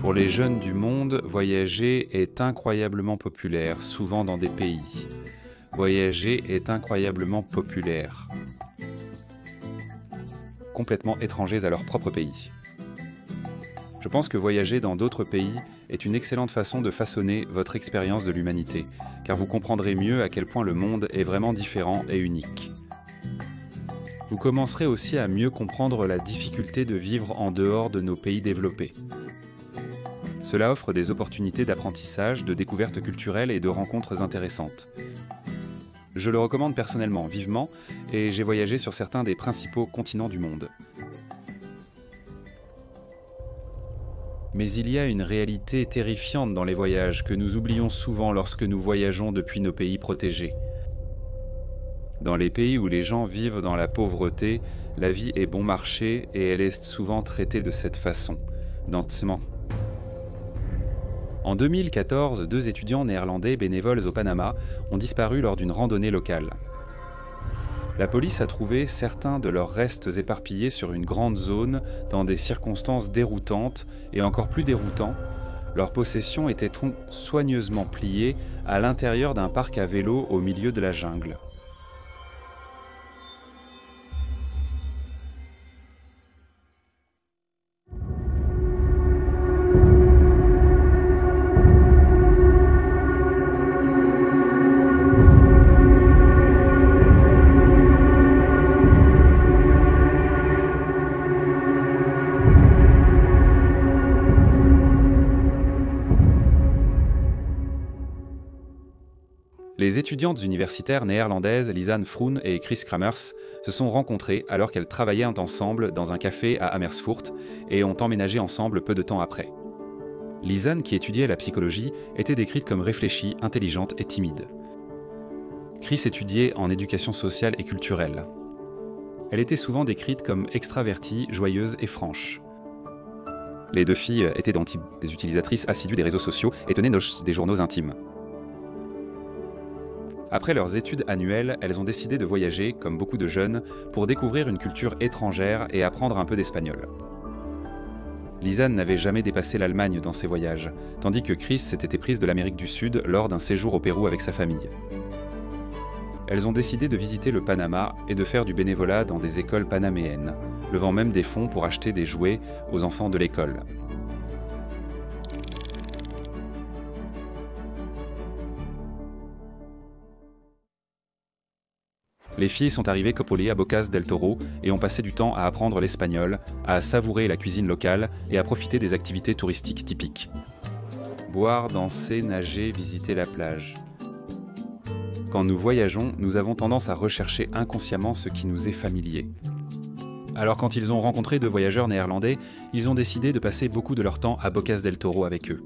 Pour les jeunes du monde, voyager est incroyablement populaire, souvent dans des pays. Voyager est incroyablement populaire. Complètement étrangers à leur propre pays. Je pense que voyager dans d'autres pays est une excellente façon de façonner votre expérience de l'humanité, car vous comprendrez mieux à quel point le monde est vraiment différent et unique. Vous commencerez aussi à mieux comprendre la difficulté de vivre en dehors de nos pays développés. Cela offre des opportunités d'apprentissage, de découvertes culturelles et de rencontres intéressantes. Je le recommande personnellement, vivement, et j'ai voyagé sur certains des principaux continents du monde. Mais il y a une réalité terrifiante dans les voyages que nous oublions souvent lorsque nous voyageons depuis nos pays protégés. Dans les pays où les gens vivent dans la pauvreté, la vie est bon marché et elle est souvent traitée de cette façon, lentement. En 2014, 2 étudiants néerlandais bénévoles au Panama ont disparu lors d'une randonnée locale. La police a trouvé certains de leurs restes éparpillés sur une grande zone dans des circonstances déroutantes et encore plus déroutant, leurs possessions étaient soigneusement pliées à l'intérieur d'un parc à vélo au milieu de la jungle. Les étudiantes universitaires néerlandaises Lisanne Froen et Chris Kramers se sont rencontrées alors qu'elles travaillaient ensemble dans un café à Amersfoort et ont emménagé ensemble peu de temps après. Lisanne, qui étudiait la psychologie, était décrite comme réfléchie, intelligente et timide. Chris étudiait en éducation sociale et culturelle. Elle était souvent décrite comme extravertie, joyeuse et franche. Les 2 filles étaient des utilisatrices assidues des réseaux sociaux et tenaient des journaux intimes. Après leurs études annuelles, elles ont décidé de voyager, comme beaucoup de jeunes, pour découvrir une culture étrangère et apprendre un peu d'espagnol. Lisanne n'avait jamais dépassé l'Allemagne dans ses voyages, tandis que Chris s'était éprise de l'Amérique du Sud lors d'un séjour au Pérou avec sa famille. Elles ont décidé de visiter le Panama et de faire du bénévolat dans des écoles panaméennes, levant même des fonds pour acheter des jouets aux enfants de l'école. Les filles sont arrivées copolées à Bocas del Toro et ont passé du temps à apprendre l'espagnol, à savourer la cuisine locale et à profiter des activités touristiques typiques. Boire, danser, nager, visiter la plage. Quand nous voyageons, nous avons tendance à rechercher inconsciemment ce qui nous est familier. Alors quand ils ont rencontré 2 voyageurs néerlandais, ils ont décidé de passer beaucoup de leur temps à Bocas del Toro avec eux.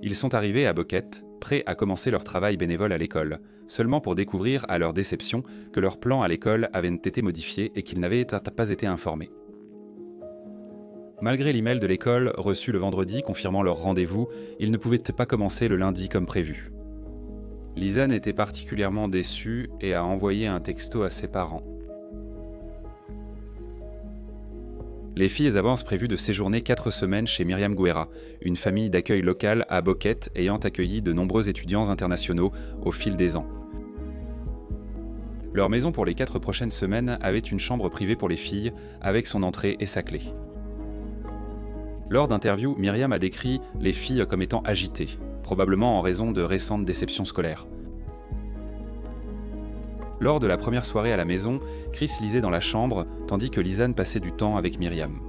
Ils sont arrivés à Boquete, prêts à commencer leur travail bénévole à l'école, seulement pour découvrir, à leur déception, que leur plan à l'école avait été modifié et qu'ils n'avaient pas été informés. Malgré l'email de l'école reçu le vendredi confirmant leur rendez-vous, ils ne pouvaient pas commencer le lundi comme prévu. Lisanne était particulièrement déçue et a envoyé un texto à ses parents. Les filles avancent prévu de séjourner 4 semaines chez Myriam Guerra, une famille d'accueil locale à Boquete ayant accueilli de nombreux étudiants internationaux au fil des ans. Leur maison pour les 4 prochaines semaines avait une chambre privée pour les filles, avec son entrée et sa clé. Lors d'interviews, Myriam a décrit les filles comme étant agitées, probablement en raison de récentes déceptions scolaires. Lors de la première soirée à la maison, Chris lisait dans la chambre, tandis que Lisanne passait du temps avec Myriam.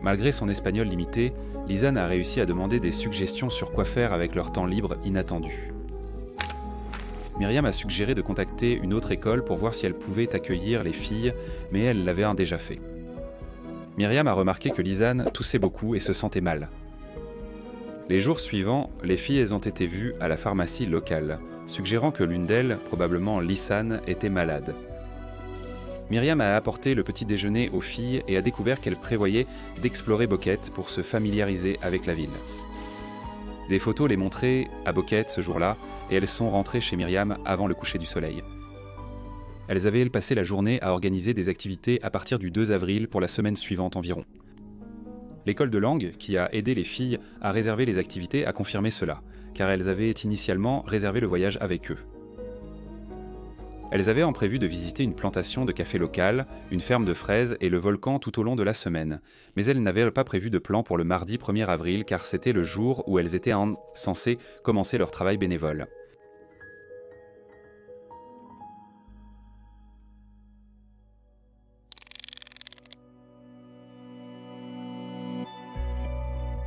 Malgré son espagnol limité, Lisanne a réussi à demander des suggestions sur quoi faire avec leur temps libre inattendu. Myriam a suggéré de contacter une autre école pour voir si elle pouvait accueillir les filles, mais elle l'avait déjà fait. Myriam a remarqué que Lisanne toussait beaucoup et se sentait mal. Les jours suivants, les filles ont été vues à la pharmacie locale, suggérant que l'une d'elles, probablement Lisanne, était malade. Myriam a apporté le petit déjeuner aux filles et a découvert qu'elle prévoyait d'explorer Boquete pour se familiariser avec la ville. Des photos les montraient à Boquete ce jour-là et elles sont rentrées chez Myriam avant le coucher du soleil. Elles avaient passé la journée à organiser des activités à partir du 2 avril pour la semaine suivante environ. L'école de langue, qui a aidé les filles à réserver les activités, a confirmé cela, car elles avaient initialement réservé le voyage avec eux. Elles avaient en prévu de visiter une plantation de café local, une ferme de fraises et le volcan tout au long de la semaine, mais elles n'avaient pas prévu de plan pour le mardi 1er avril car c'était le jour où elles étaient censées commencer leur travail bénévole.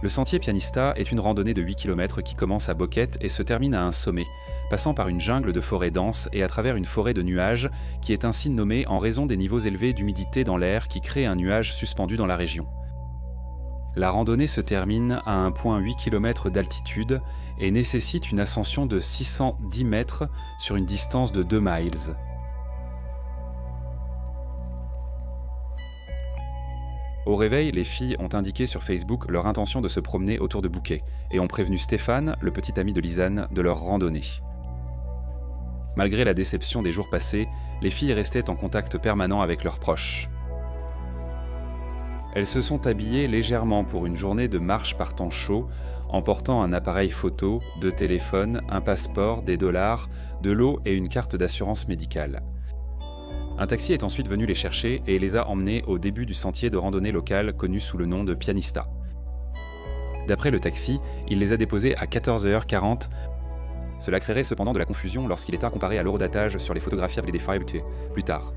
Le sentier Pianista est une randonnée de 8 km qui commence à Boquete et se termine à un sommet, passant par une jungle de forêts denses et à travers une forêt de nuages qui est ainsi nommée en raison des niveaux élevés d'humidité dans l'air qui créent un nuage suspendu dans la région. La randonnée se termine à un point 8 km d'altitude et nécessite une ascension de 610 mètres sur une distance de 2 miles. Au réveil, les filles ont indiqué sur Facebook leur intention de se promener autour de Bouquet et ont prévenu Stéphane, le petit ami de Lisanne, de leur randonnée. Malgré la déception des jours passés, les filles restaient en contact permanent avec leurs proches. Elles se sont habillées légèrement pour une journée de marche par temps chaud, en portant un appareil photo, 2 téléphones, un passeport, des dollars, de l'eau et une carte d'assurance médicale. Un taxi est ensuite venu les chercher et les a emmenés au début du sentier de randonnée local connu sous le nom de Pianista. D'après le taxi, il les a déposés à 14h40. Cela créerait cependant de la confusion lorsqu'il est à comparer à l'horodatage sur les photographies avec des failles plus tard.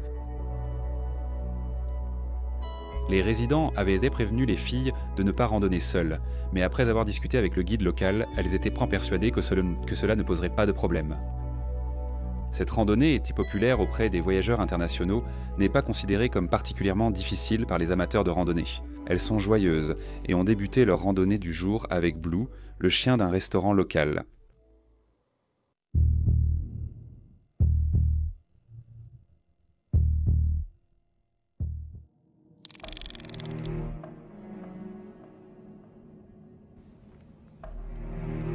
Les résidents avaient prévenu les filles de ne pas randonner seules, mais après avoir discuté avec le guide local, elles étaient persuadées que cela ne poserait pas de problème. Cette randonnée, était populaire auprès des voyageurs internationaux, n'est pas considérée comme particulièrement difficile par les amateurs de randonnée. Elles sont joyeuses et ont débuté leur randonnée du jour avec Blue, le chien d'un restaurant local.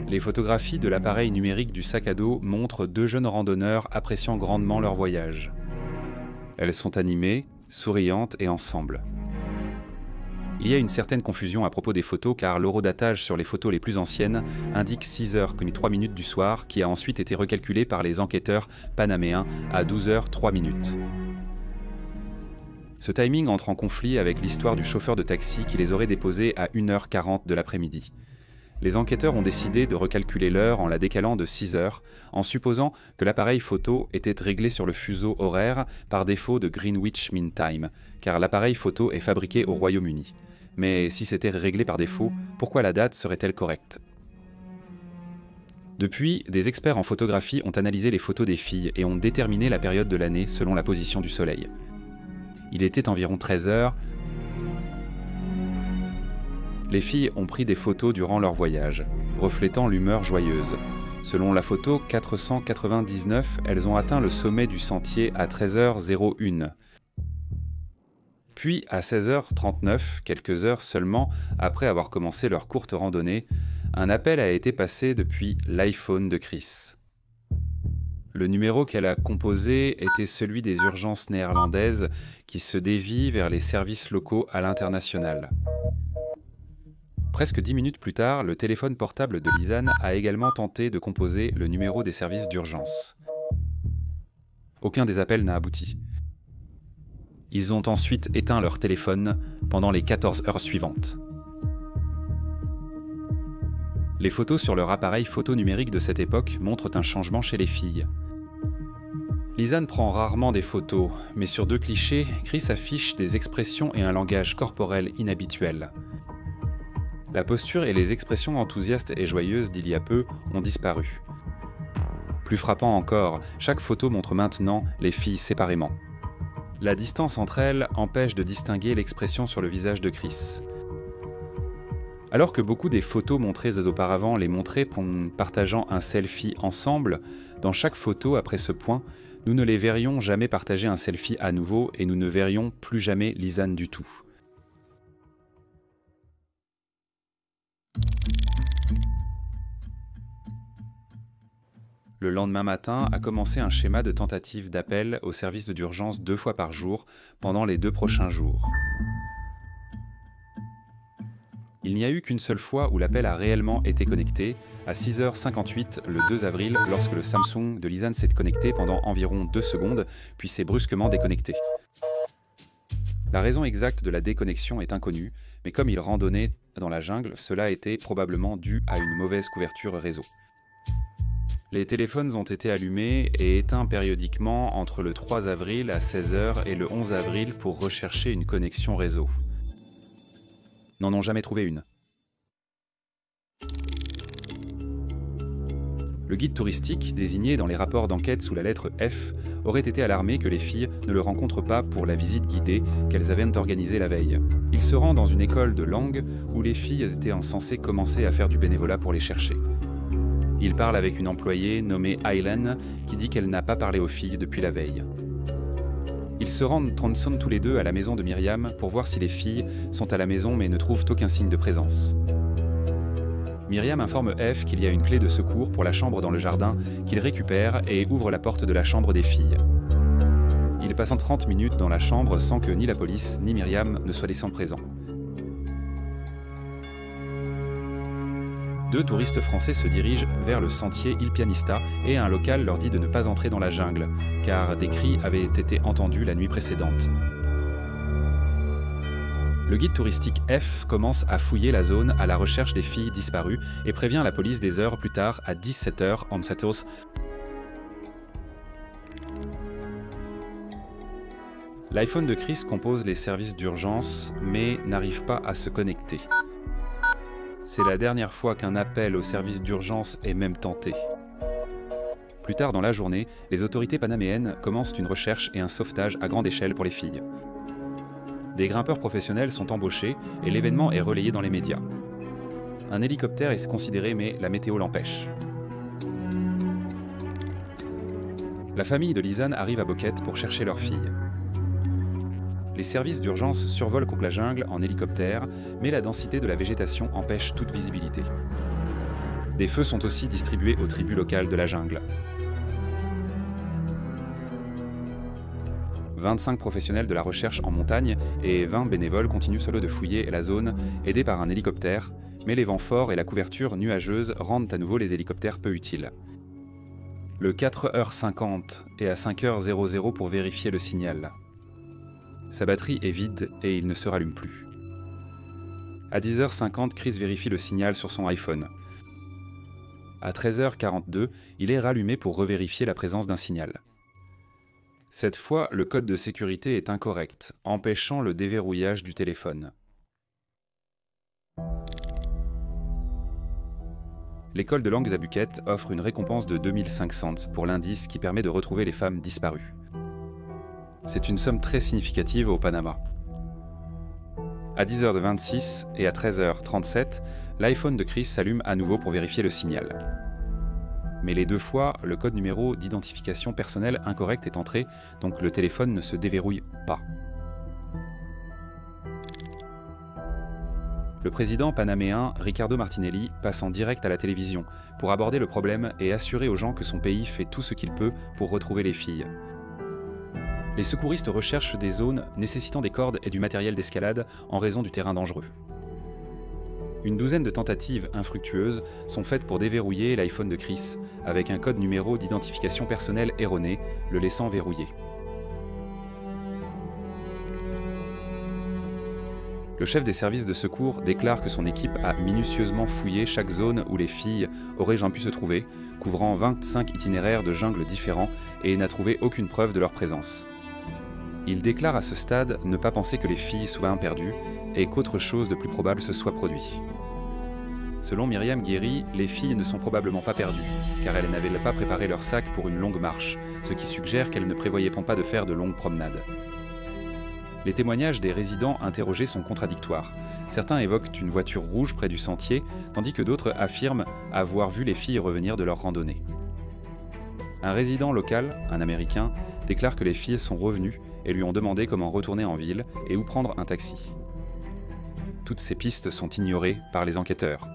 Les photographies de l'appareil numérique du sac à dos montrent 2 jeunes randonneurs appréciant grandement leur voyage. Elles sont animées, souriantes et ensemble. Il y a une certaine confusion à propos des photos car l'horodatage sur les photos les plus anciennes indique 6h03 du soir qui a ensuite été recalculé par les enquêteurs panaméens à 12h03. Ce timing entre en conflit avec l'histoire du chauffeur de taxi qui les aurait déposés à 1h40 de l'après-midi. Les enquêteurs ont décidé de recalculer l'heure en la décalant de 6 heures, en supposant que l'appareil photo était réglé sur le fuseau horaire par défaut de Greenwich Mean Time, car l'appareil photo est fabriqué au Royaume-Uni. Mais si c'était réglé par défaut, pourquoi la date serait-elle correcte ? Depuis, des experts en photographie ont analysé les photos des filles et ont déterminé la période de l'année selon la position du soleil. Il était environ 13 heures. Les filles ont pris des photos durant leur voyage, reflétant l'humeur joyeuse. Selon la photo 499, elles ont atteint le sommet du sentier à 13h01. Puis, à 16h39, quelques heures seulement après avoir commencé leur courte randonnée, un appel a été passé depuis l'iPhone de Chris. Le numéro qu'elle a composé était celui des urgences néerlandaises qui se dévient vers les services locaux à l'international. Presque 10 minutes plus tard, le téléphone portable de Lisanne a également tenté de composer le numéro des services d'urgence. Aucun des appels n'a abouti. Ils ont ensuite éteint leur téléphone pendant les 14 heures suivantes. Les photos sur leur appareil photo numérique de cette époque montrent un changement chez les filles. Lisanne prend rarement des photos, mais sur 2 clichés, Chris affiche des expressions et un langage corporel inhabituels. La posture et les expressions enthousiastes et joyeuses d'il y a peu ont disparu. Plus frappant encore, chaque photo montre maintenant les filles séparément. La distance entre elles empêche de distinguer l'expression sur le visage de Chris. Alors que beaucoup des photos montrées auparavant les montraient partageant un selfie ensemble, dans chaque photo après ce point, nous ne les verrions jamais partager un selfie à nouveau et nous ne verrions plus jamais Lisanne du tout. Le lendemain matin a commencé un schéma de tentative d'appel au service d'urgence 2 fois par jour pendant les 2 prochains jours. Il n'y a eu qu'une seule fois où l'appel a réellement été connecté, à 6h58 le 2 avril, lorsque le Samsung de Lisanne s'est connecté pendant environ 2 secondes, puis s'est brusquement déconnecté. La raison exacte de la déconnexion est inconnue, mais comme il randonnait dans la jungle, cela était probablement dû à une mauvaise couverture réseau. Les téléphones ont été allumés et éteints périodiquement entre le 3 avril à 16h et le 11 avril pour rechercher une connexion réseau. N'en ont jamais trouvé une. Le guide touristique, désigné dans les rapports d'enquête sous la lettre F, aurait été alarmé que les filles ne le rencontrent pas pour la visite guidée qu'elles avaient organisée la veille. Il se rend dans une école de langue où les filles étaient censées commencer à faire du bénévolat pour les chercher. Il parle avec une employée nommée Aylan qui dit qu'elle n'a pas parlé aux filles depuis la veille. Ils se rendent tous les deux à la maison de Myriam pour voir si les filles sont à la maison mais ne trouvent aucun signe de présence. Myriam informe F qu'il y a une clé de secours pour la chambre dans le jardin qu'il récupère et ouvre la porte de la chambre des filles. Il passe 30 minutes dans la chambre sans que ni la police ni Myriam ne soient laissés présents. 2 touristes français se dirigent vers le sentier Il Pianista et un local leur dit de ne pas entrer dans la jungle, car des cris avaient été entendus la nuit précédente. Le guide touristique F commence à fouiller la zone à la recherche des filles disparues et prévient la police des heures plus tard à 17h om Satos. L'iPhone de Chris compose les services d'urgence mais n'arrive pas à se connecter. C'est la dernière fois qu'un appel au service d'urgence est même tenté. Plus tard dans la journée, les autorités panaméennes commencent une recherche et un sauvetage à grande échelle pour les filles. Des grimpeurs professionnels sont embauchés et l'événement est relayé dans les médias. Un hélicoptère est considéré mais la météo l'empêche. La famille de Lisanne arrive à Boquete pour chercher leur fille. Les services d'urgence survolent contre la jungle en hélicoptère, mais la densité de la végétation empêche toute visibilité. Des feux sont aussi distribués aux tribus locales de la jungle. 25 professionnels de la recherche en montagne et 20 bénévoles continuent seuls de fouiller la zone, aidés par un hélicoptère, mais les vents forts et la couverture nuageuse rendent à nouveau les hélicoptères peu utiles. Le 4h50 est à 5h00 pour vérifier le signal. Sa batterie est vide et il ne se rallume plus. À 10h50, Chris vérifie le signal sur son iPhone. À 13h42, il est rallumé pour revérifier la présence d'un signal. Cette fois, le code de sécurité est incorrect, empêchant le déverrouillage du téléphone. L'école de langues à Buquette offre une récompense de 2500 pour l'indice qui permet de retrouver les femmes disparues. C'est une somme très significative au Panama. À 10h26 et à 13h37, l'iPhone de Chris s'allume à nouveau pour vérifier le signal. Mais les 2 fois, le code numéro d'identification personnelle incorrect est entré, donc le téléphone ne se déverrouille pas. Le président panaméen Ricardo Martinelli passe en direct à la télévision pour aborder le problème et assurer aux gens que son pays fait tout ce qu'il peut pour retrouver les filles. Les secouristes recherchent des zones nécessitant des cordes et du matériel d'escalade en raison du terrain dangereux. Une douzaine de tentatives infructueuses sont faites pour déverrouiller l'iPhone de Chris, avec un code numéro d'identification personnelle erroné, le laissant verrouillé. Le chef des services de secours déclare que son équipe a minutieusement fouillé chaque zone où les filles auraient jamais pu se trouver, couvrant 25 itinéraires de jungle différents et n'a trouvé aucune preuve de leur présence. Il déclare à ce stade ne pas penser que les filles soient perdues et qu'autre chose de plus probable se soit produit. Selon Myriam Guéry, les filles ne sont probablement pas perdues, car elles n'avaient pas préparé leur sac pour une longue marche, ce qui suggère qu'elles ne prévoyaient pas de faire de longues promenades. Les témoignages des résidents interrogés sont contradictoires. Certains évoquent une voiture rouge près du sentier, tandis que d'autres affirment avoir vu les filles revenir de leur randonnée. Un résident local, un Américain, déclare que les filles sont revenues et lui ont demandé comment retourner en ville et où prendre un taxi. Toutes ces pistes sont ignorées par les enquêteurs.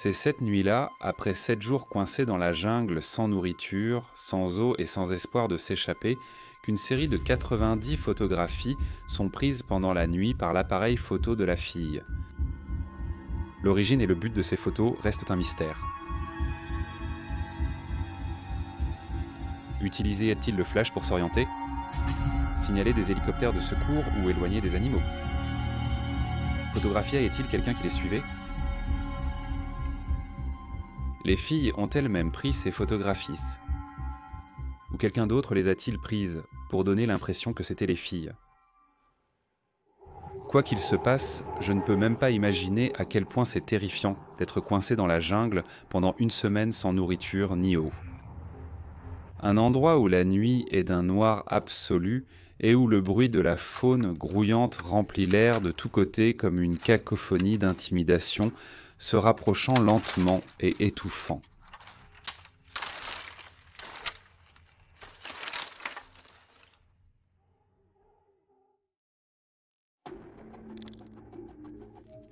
C'est cette nuit-là, après 7 jours coincés dans la jungle sans nourriture, sans eau et sans espoir de s'échapper, qu'une série de 90 photographies sont prises pendant la nuit par l'appareil photo de la fille. L'origine et le but de ces photos restent un mystère. Utilisait-il le flash pour s'orienter ? Signaler des hélicoptères de secours ou éloigner des animaux ? Photographiait-il quelqu'un qui les suivait ? Les filles ont-elles même pris ces photographies ? Ou quelqu'un d'autre les a-t-il prises pour donner l'impression que c'étaient les filles ? Quoi qu'il se passe, je ne peux même pas imaginer à quel point c'est terrifiant d'être coincé dans la jungle pendant une semaine sans nourriture ni eau. Un endroit où la nuit est d'un noir absolu et où le bruit de la faune grouillante remplit l'air de tous côtés comme une cacophonie d'intimidation, se rapprochant lentement et étouffant.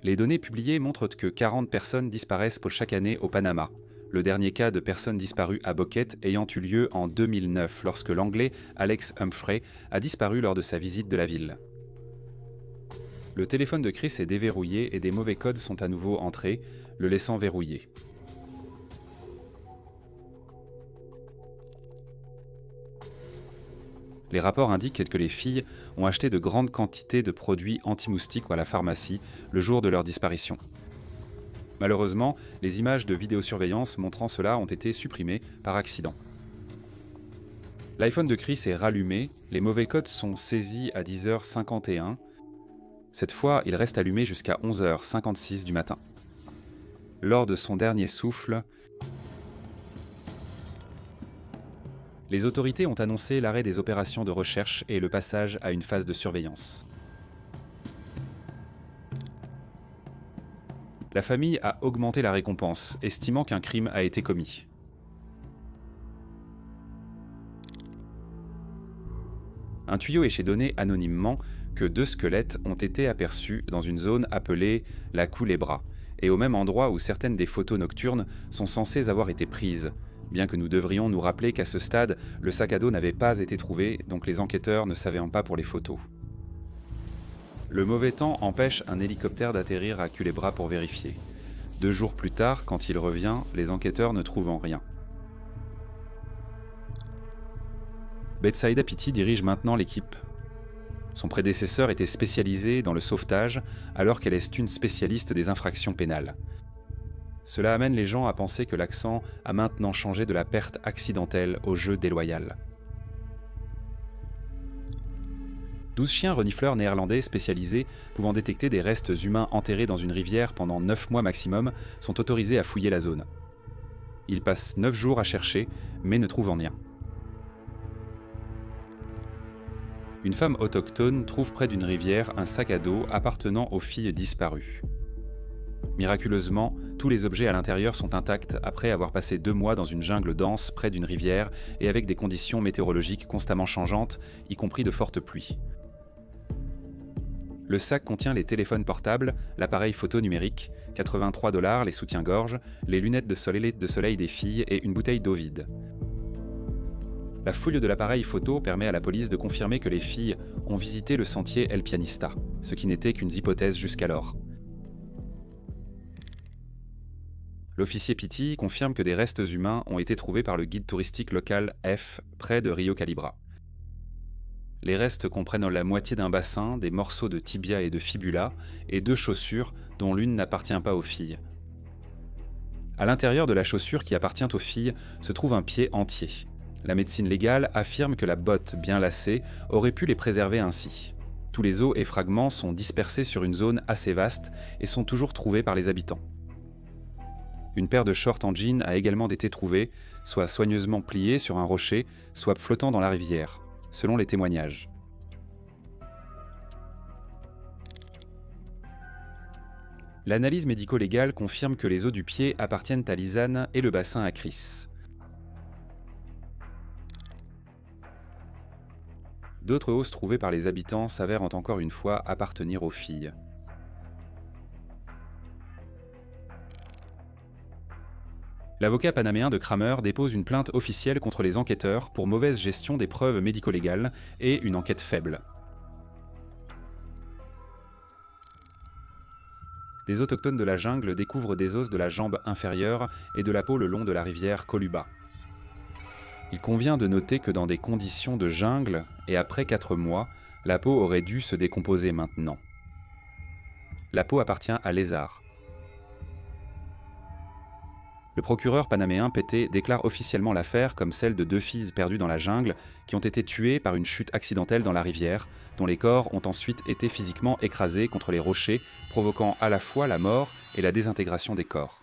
Les données publiées montrent que 40 personnes disparaissent chaque année au Panama, le dernier cas de personnes disparues à Boquete ayant eu lieu en 2009, lorsque l'Anglais Alex Humphrey a disparu lors de sa visite de la ville. Le téléphone de Chris est déverrouillé et des mauvais codes sont à nouveau entrés, le laissant verrouillé. Les rapports indiquent que les filles ont acheté de grandes quantités de produits anti-moustiques à la pharmacie le jour de leur disparition. Malheureusement, les images de vidéosurveillance montrant cela ont été supprimées par accident. L'iPhone de Chris est rallumé, les mauvais codes sont saisis à 10h51. Cette fois, il reste allumé jusqu'à 11h56 du matin. Lors de son dernier souffle, les autorités ont annoncé l'arrêt des opérations de recherche et le passage à une phase de surveillance. La famille a augmenté la récompense, estimant qu'un crime a été commis. Un tuyau est donné anonymement que 2 squelettes ont été aperçus dans une zone appelée la Culebra, et au même endroit où certaines des photos nocturnes sont censées avoir été prises, bien que nous devrions nous rappeler qu'à ce stade, le sac à dos n'avait pas été trouvé, donc les enquêteurs ne savaient pas pour les photos. Le mauvais temps empêche un hélicoptère d'atterrir à Culebra pour vérifier. 2 jours plus tard, quand il revient, les enquêteurs ne trouvent rien. Betsaida Pitti dirige maintenant l'équipe. Son prédécesseur était spécialisé dans le sauvetage, alors qu'elle est une spécialiste des infractions pénales. Cela amène les gens à penser que l'accent a maintenant changé de la perte accidentelle au jeu déloyal. 12 chiens renifleurs néerlandais spécialisés pouvant détecter des restes humains enterrés dans une rivière pendant 9 mois maximum sont autorisés à fouiller la zone. Ils passent 9 jours à chercher, mais ne trouvent rien. Une femme autochtone trouve près d'une rivière un sac à dos appartenant aux filles disparues. Miraculeusement, tous les objets à l'intérieur sont intacts après avoir passé 2 mois dans une jungle dense près d'une rivière et avec des conditions météorologiques constamment changeantes, y compris de fortes pluies. Le sac contient les téléphones portables, l'appareil photo numérique, $83, les soutiens-gorge, les lunettes de soleil des filles et une bouteille d'eau vide. La fouille de l'appareil photo permet à la police de confirmer que les filles ont visité le sentier El Pianista, ce qui n'était qu'une hypothèse jusqu'alors. L'officier Pitti confirme que des restes humains ont été trouvés par le guide touristique local F, près de Rio Calibra. Les restes comprennent la moitié d'un bassin, des morceaux de tibia et de fibula, et 2 chaussures dont l'une n'appartient pas aux filles. À l'intérieur de la chaussure qui appartient aux filles se trouve un pied entier. La médecine légale affirme que la botte bien lacée aurait pu les préserver ainsi. Tous les os et fragments sont dispersés sur une zone assez vaste et sont toujours trouvés par les habitants. Une paire de shorts en jean a également été trouvée, soit soigneusement pliée sur un rocher, soit flottant dans la rivière, selon les témoignages. L'analyse médico-légale confirme que les os du pied appartiennent à Lisanne et le bassin à Chris. D'autres os trouvés par les habitants s'avèrent encore une fois appartenir aux filles. L'avocat panaméen de Kramer dépose une plainte officielle contre les enquêteurs pour mauvaise gestion des preuves médico-légales et une enquête faible. Des autochtones de la jungle découvrent des os de la jambe inférieure et de la peau le long de la rivière Coluba. Il convient de noter que dans des conditions de jungle, et après 4 mois, la peau aurait dû se décomposer maintenant. La peau appartient à Lézard. Le procureur panaméen Pété déclare officiellement l'affaire comme celle de 2 filles perdues dans la jungle qui ont été tuées par une chute accidentelle dans la rivière, dont les corps ont ensuite été physiquement écrasés contre les rochers, provoquant à la fois la mort et la désintégration des corps.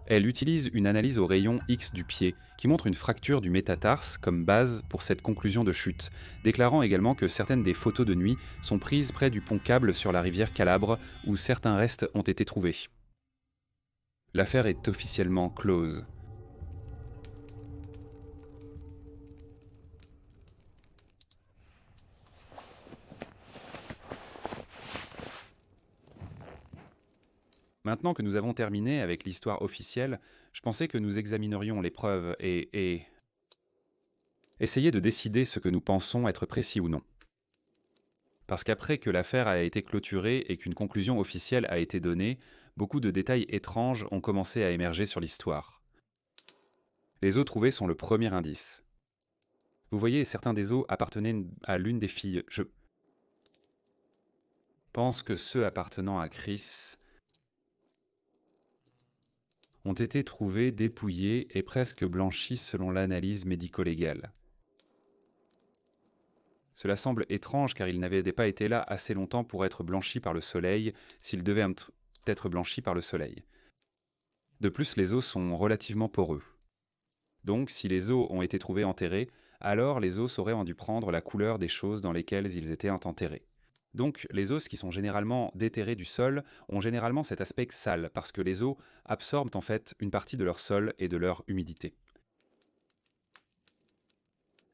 Elle utilise une analyse au rayon X du pied, qui montre une fracture du métatarse comme base pour cette conclusion de chute, déclarant également que certaines des photos de nuit sont prises près du pont câble sur la rivière Calabre, où certains restes ont été trouvés. L'affaire est officiellement close. Maintenant que nous avons terminé avec l'histoire officielle, je pensais que nous examinerions les preuves et essayer de décider ce que nous pensons être précis ou non. Parce qu'après que l'affaire a été clôturée et qu'une conclusion officielle a été donnée, beaucoup de détails étranges ont commencé à émerger sur l'histoire. Les os trouvés sont le premier indice. Vous voyez, certains des os appartenaient à l'une des filles. Je pense que ceux appartenant à Chris ont été trouvés dépouillés et presque blanchis selon l'analyse médico-légale. Cela semble étrange car ils n'avaient pas été là assez longtemps pour être blanchis par le soleil s'ils devaient être blanchis par le soleil. De plus, les os sont relativement poreux. Donc, si les os ont été trouvés enterrés, alors les os auraient dû prendre la couleur des choses dans lesquelles ils étaient enterrés. Donc, les os qui sont généralement déterrés du sol ont généralement cet aspect sale, parce que les os absorbent en fait une partie de leur sol et de leur humidité.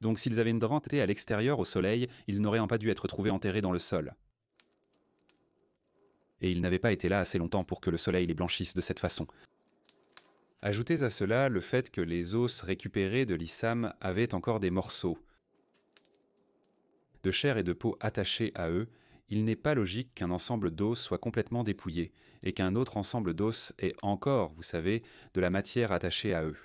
Donc, s'ils avaient été à l'extérieur au soleil, ils n'auraient pas dû être trouvés enterrés dans le sol. Et ils n'avaient pas été là assez longtemps pour que le soleil les blanchisse de cette façon. Ajoutez à cela le fait que les os récupérés de l'Issam avaient encore des morceaux de chair et de peau attachés à eux. Il n'est pas logique qu'un ensemble d'os soit complètement dépouillé et qu'un autre ensemble d'os ait encore, vous savez, de la matière attachée à eux.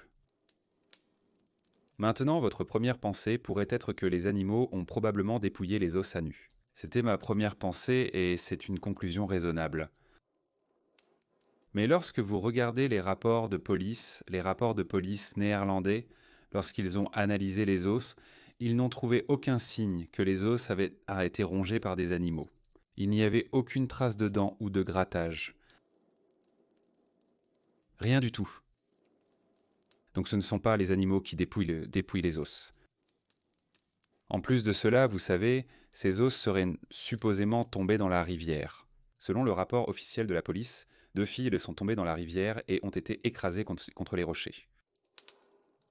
Maintenant, votre première pensée pourrait être que les animaux ont probablement dépouillé les os à nu. C'était ma première pensée et c'est une conclusion raisonnable. Mais lorsque vous regardez les rapports de police néerlandais, lorsqu'ils ont analysé les os, ils n'ont trouvé aucun signe que les os avaient été rongés par des animaux. Il n'y avait aucune trace de dents ou de grattage. Rien du tout. Donc ce ne sont pas les animaux qui dépouillent les os. En plus de cela, vous savez, ces os seraient supposément tombés dans la rivière. Selon le rapport officiel de la police, 2 filles sont tombées dans la rivière et ont été écrasées contre les rochers.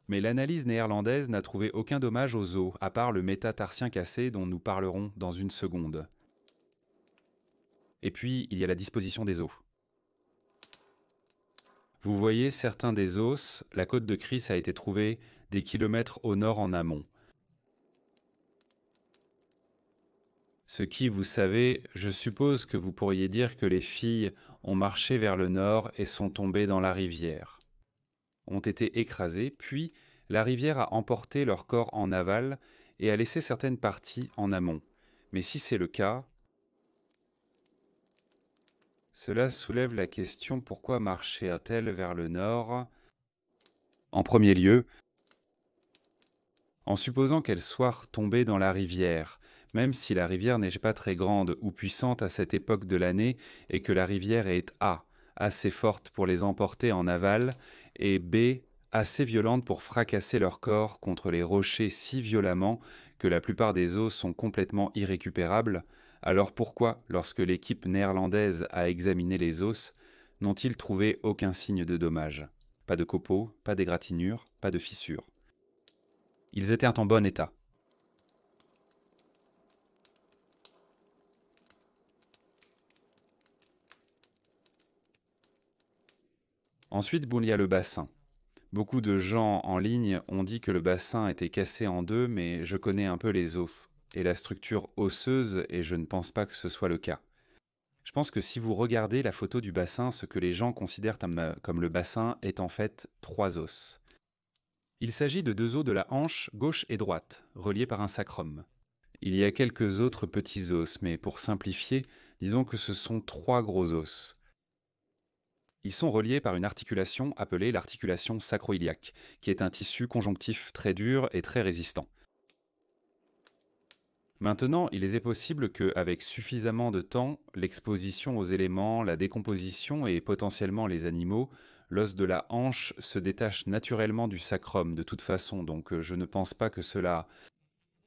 Mais l'analyse néerlandaise n'a trouvé aucun dommage aux os, à part le métatarsien cassé dont nous parlerons dans une seconde. Et puis, il y a la disposition des os. Vous voyez certains des os, la côte de Chris a été trouvée des kilomètres au nord en amont. Ce qui, vous savez, je suppose que vous pourriez dire que les filles ont marché vers le nord et sont tombées dans la rivière. Ont été écrasées, puis la rivière a emporté leur corps en aval et a laissé certaines parties en amont. Mais si c'est le cas, cela soulève la question pourquoi marchaient-elles vers le nord? En premier lieu, en supposant qu'elles soient tombées dans la rivière, même si la rivière n'est pas très grande ou puissante à cette époque de l'année et que la rivière est A, assez forte pour les emporter en aval, et B, assez violente pour fracasser leur corps contre les rochers si violemment que la plupart des os sont complètement irrécupérables, alors pourquoi, lorsque l'équipe néerlandaise a examiné les os, n'ont-ils trouvé aucun signe de dommage? Pas de copeaux, pas d'égratignures, pas de fissures. Ils étaient en bon état. Ensuite, bon, il y a le bassin. Beaucoup de gens en ligne ont dit que le bassin était cassé en deux, mais je connais un peu les os et la structure osseuse et je ne pense pas que ce soit le cas. Je pense que si vous regardez la photo du bassin, ce que les gens considèrent comme le bassin est en fait trois os. Il s'agit de deux os de la hanche gauche et droite, reliés par un sacrum. Il y a quelques autres petits os, mais pour simplifier, disons que ce sont trois gros os. Ils sont reliés par une articulation appelée l'articulation sacro-iliaque, qui est un tissu conjonctif très dur et très résistant. Maintenant, il est possible qu'avec suffisamment de temps, l'exposition aux éléments, la décomposition et potentiellement les animaux, l'os de la hanche se détache naturellement du sacrum de toute façon, donc je ne pense pas que cela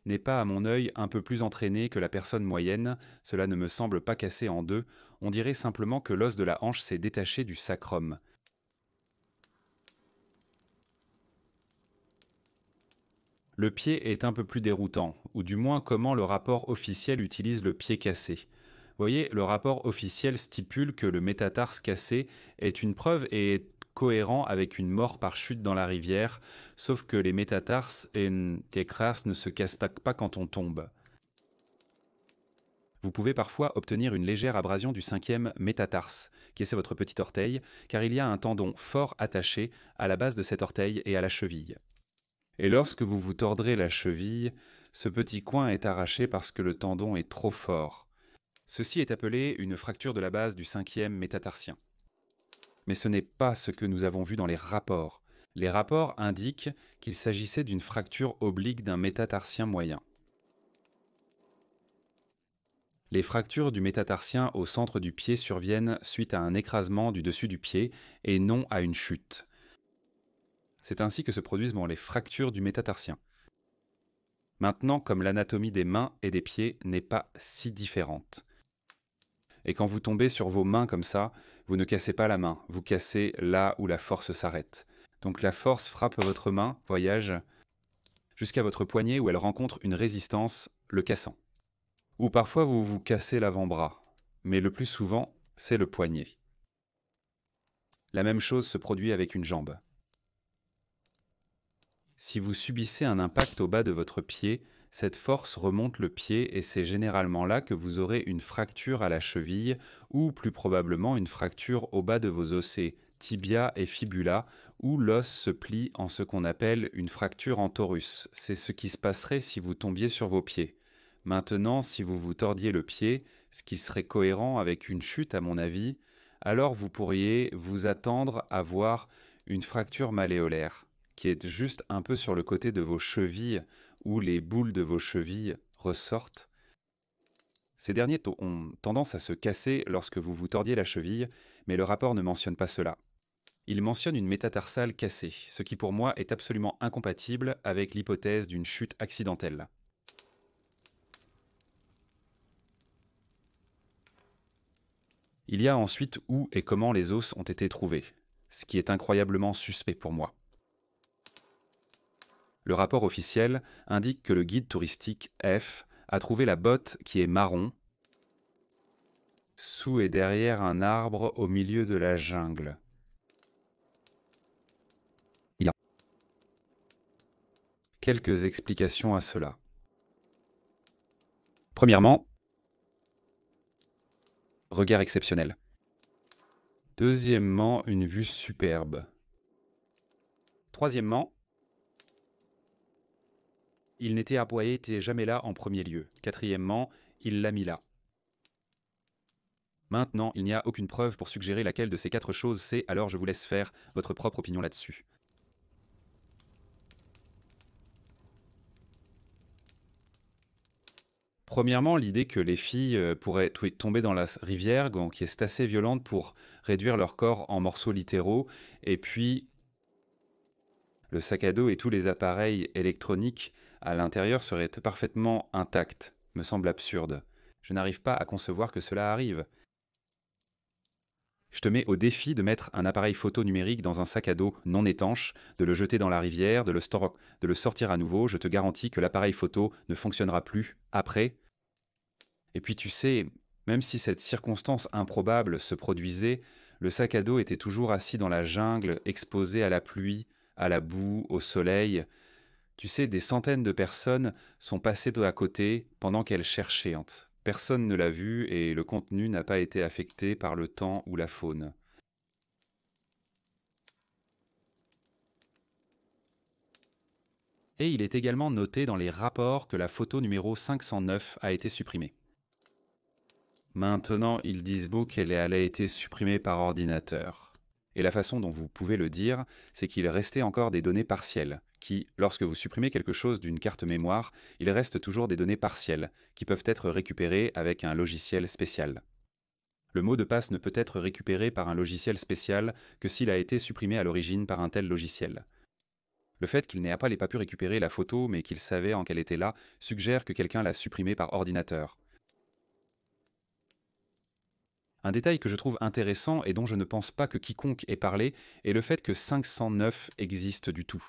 n'est pas à mon œil un peu plus entraîné que la personne moyenne, cela ne me semble pas cassé en deux, on dirait simplement que l'os de la hanche s'est détaché du sacrum. Le pied est un peu plus déroutant, ou du moins comment le rapport officiel utilise le pied cassé. Vous voyez, le rapport officiel stipule que le métatarse cassé est une preuve et est cohérent avec une mort par chute dans la rivière, sauf que les métatarses et les crasses ne se cassent pas quand on tombe. Vous pouvez parfois obtenir une légère abrasion du cinquième métatarse, qui est votre petit orteil, car il y a un tendon fort attaché à la base de cet orteil et à la cheville. Et lorsque vous vous tordrez la cheville, ce petit coin est arraché parce que le tendon est trop fort. Ceci est appelé une fracture de la base du cinquième métatarsien. Mais ce n'est pas ce que nous avons vu dans les rapports. Les rapports indiquent qu'il s'agissait d'une fracture oblique d'un métatarsien moyen. Les fractures du métatarsien au centre du pied surviennent suite à un écrasement du dessus du pied et non à une chute. C'est ainsi que se produisent les fractures du métatarsien. Maintenant, comme l'anatomie des mains et des pieds n'est pas si différente. Et quand vous tombez sur vos mains comme ça, vous ne cassez pas la main, vous cassez là où la force s'arrête. Donc la force frappe votre main, voyage, jusqu'à votre poignet où elle rencontre une résistance, le cassant. Ou parfois vous vous cassez l'avant-bras, mais le plus souvent, c'est le poignet. La même chose se produit avec une jambe. Si vous subissez un impact au bas de votre pied, cette force remonte le pied et c'est généralement là que vous aurez une fracture à la cheville ou plus probablement une fracture au bas de vos ossets, tibia et fibula, où l'os se plie en ce qu'on appelle une fracture en torus. C'est ce qui se passerait si vous tombiez sur vos pieds. Maintenant, si vous vous tordiez le pied, ce qui serait cohérent avec une chute à mon avis, alors vous pourriez vous attendre à voir une fracture malléolaire, qui est juste un peu sur le côté de vos chevilles, où les boules de vos chevilles ressortent. Ces derniers ont tendance à se casser lorsque vous vous tordiez la cheville, mais le rapport ne mentionne pas cela. Il mentionne une métatarsale cassée, ce qui pour moi est absolument incompatible avec l'hypothèse d'une chute accidentelle. Il y a ensuite où et comment les os ont été trouvés, ce qui est incroyablement suspect pour moi. Le rapport officiel indique que le guide touristique F a trouvé la botte qui est marron, sous et derrière un arbre au milieu de la jungle. Il y a quelques explications à cela. Premièrement, regard exceptionnel. Deuxièmement, une vue superbe. Troisièmement, il n'était jamais là en premier lieu. Quatrièmement, il l'a mis là. Maintenant, il n'y a aucune preuve pour suggérer laquelle de ces quatre choses c'est, alors je vous laisse faire votre propre opinion là-dessus. Premièrement, l'idée que les filles pourraient tomber dans la rivière, qui est assez violente pour réduire leur corps en morceaux littéraux, et puis le sac à dos et tous les appareils électroniques à l'intérieur seraient parfaitement intacts, me semble absurde. Je n'arrive pas à concevoir que cela arrive. Je te mets au défi de mettre un appareil photo numérique dans un sac à dos non étanche, de le jeter dans la rivière, de le sortir à nouveau. Je te garantis que l'appareil photo ne fonctionnera plus après. Et puis tu sais, même si cette circonstance improbable se produisait, Le sac à dos était toujours assis dans la jungle, exposé à la pluie, à la boue, au soleil. Tu sais, des centaines de personnes sont passées à côté pendant qu'elle cherchait. Personne ne l'a vu et le contenu n'a pas été affecté par le temps ou la faune. Et il est également noté dans les rapports que la photo numéro 509 a été supprimée. Maintenant, ils disent beau qu'elle a été supprimée par ordinateur. Et la façon dont vous pouvez le dire, c'est qu'il restait encore des données partielles, qui, lorsque vous supprimez quelque chose d'une carte mémoire, il reste toujours des données partielles, qui peuvent être récupérées avec un logiciel spécial. Le mot de passe ne peut être récupéré par un logiciel spécial que s'il a été supprimé à l'origine par un tel logiciel. Le fait qu'il n'ait pas pu récupérer la photo, mais qu'il savait en qu'elle était là, suggère que quelqu'un l'a supprimée par ordinateur. Un détail que je trouve intéressant et dont je ne pense pas que quiconque ait parlé est le fait que 509 existe du tout.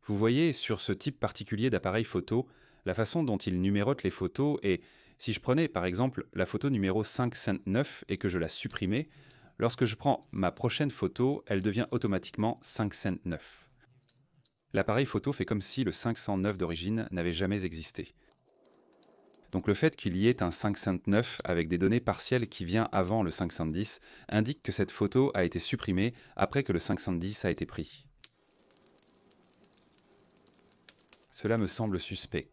Vous voyez, sur ce type particulier d'appareil photo, la façon dont il numérote les photos est, si je prenais par exemple la photo numéro 509 et que je la supprimais, lorsque je prends ma prochaine photo, elle devient automatiquement 509. L'appareil photo fait comme si le 509 d'origine n'avait jamais existé. Donc le fait qu'il y ait un 509 avec des données partielles qui vient avant le 510 indique que cette photo a été supprimée après que le 510 a été pris. Cela me semble suspect.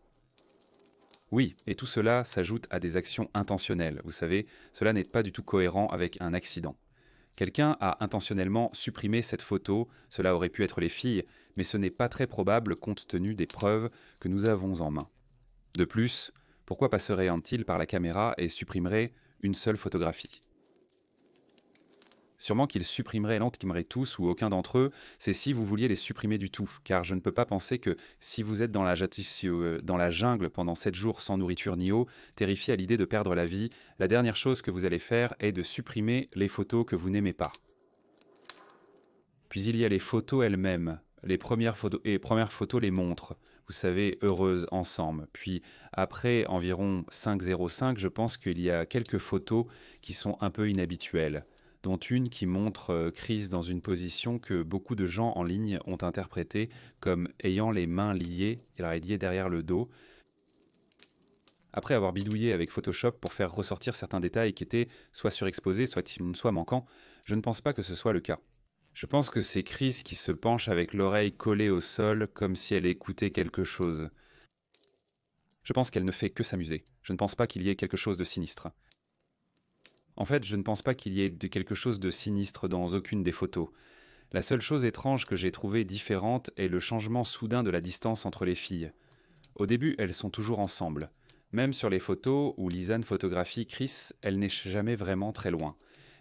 Oui, et tout cela s'ajoute à des actions intentionnelles. Vous savez, cela n'est pas du tout cohérent avec un accident. Quelqu'un a intentionnellement supprimé cette photo, cela aurait pu être les filles, mais ce n'est pas très probable compte tenu des preuves que nous avons en main. De plus, pourquoi passerait-il par la caméra et supprimerait une seule photographie? Sûrement qu'ils supprimeraient tous ou aucun d'entre eux, c'est si vous vouliez les supprimer du tout, car je ne peux pas penser que si vous êtes dans la jungle pendant 7 jours sans nourriture ni eau, terrifié à l'idée de perdre la vie, la dernière chose que vous allez faire est de supprimer les photos que vous n'aimez pas. Puis il y a les photos elles-mêmes. Les premières photos les montrent, vous savez, heureuses ensemble. Puis après environ 5,05, je pense qu'il y a quelques photos qui sont un peu inhabituelles, dont une qui montre Chris dans une position que beaucoup de gens en ligne ont interprétée comme ayant les mains liées derrière le dos. Après avoir bidouillé avec Photoshop pour faire ressortir certains détails qui étaient soit surexposés, soit manquants, je ne pense pas que ce soit le cas. Je pense que c'est Chris qui se penche avec l'oreille collée au sol comme si elle écoutait quelque chose. Je pense qu'elle ne fait que s'amuser. Je ne pense pas qu'il y ait quelque chose de sinistre. En fait, je ne pense pas qu'il y ait quelque chose de sinistre dans aucune des photos. La seule chose étrange que j'ai trouvée différente est le changement soudain de la distance entre les filles. Au début, elles sont toujours ensemble. Même sur les photos où Lisanne photographie Chris, elle n'est jamais vraiment très loin.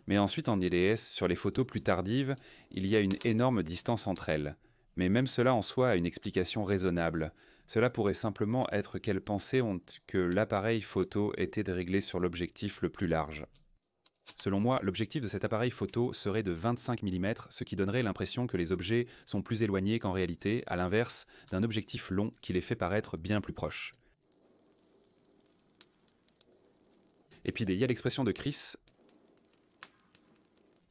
Mais ensuite, en ILS, sur les photos plus tardives, il y a une énorme distance entre elles. Mais même cela en soi a une explication raisonnable. Cela pourrait simplement être qu'elles pensaient que l'appareil photo était de régler sur l'objectif le plus large. Selon moi, l'objectif de cet appareil photo serait de 25 mm, ce qui donnerait l'impression que les objets sont plus éloignés qu'en réalité, à l'inverse d'un objectif long qui les fait paraître bien plus proches. Et puis il y a l'expression de Chris.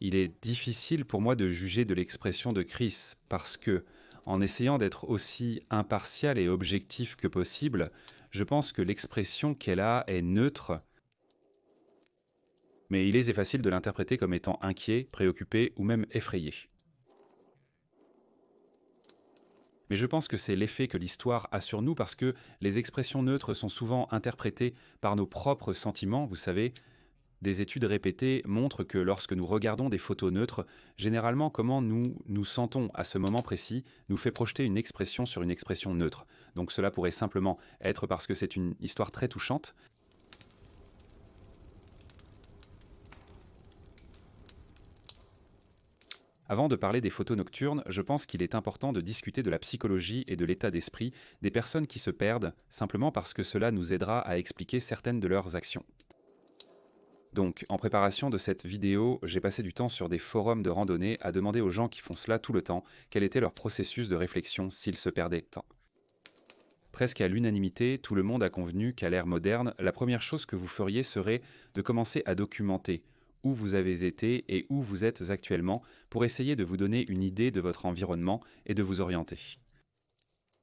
Il est difficile pour moi de juger de l'expression de Chris parce que, en essayant d'être aussi impartial et objectif que possible, je pense que l'expression qu'elle a est neutre, mais il est facile de l'interpréter comme étant inquiet, préoccupé ou même effrayé. Mais je pense que c'est l'effet que l'histoire a sur nous parce que les expressions neutres sont souvent interprétées par nos propres sentiments, vous savez. Des études répétées montrent que lorsque nous regardons des photos neutres, généralement comment nous nous sentons à ce moment précis nous fait projeter une expression sur une expression neutre. Donc cela pourrait simplement être parce que c'est une histoire très touchante. Avant de parler des photos nocturnes, je pense qu'il est important de discuter de la psychologie et de l'état d'esprit des personnes qui se perdent, simplement parce que cela nous aidera à expliquer certaines de leurs actions. Donc, en préparation de cette vidéo, j'ai passé du temps sur des forums de randonnée à demander aux gens qui font cela tout le temps quel était leur processus de réflexion s'ils se perdaient tant. Presque à l'unanimité, tout le monde a convenu qu'à l'ère moderne, la première chose que vous feriez serait de commencer à documenter, où vous avez été et où vous êtes actuellement pour essayer de vous donner une idée de votre environnement et de vous orienter.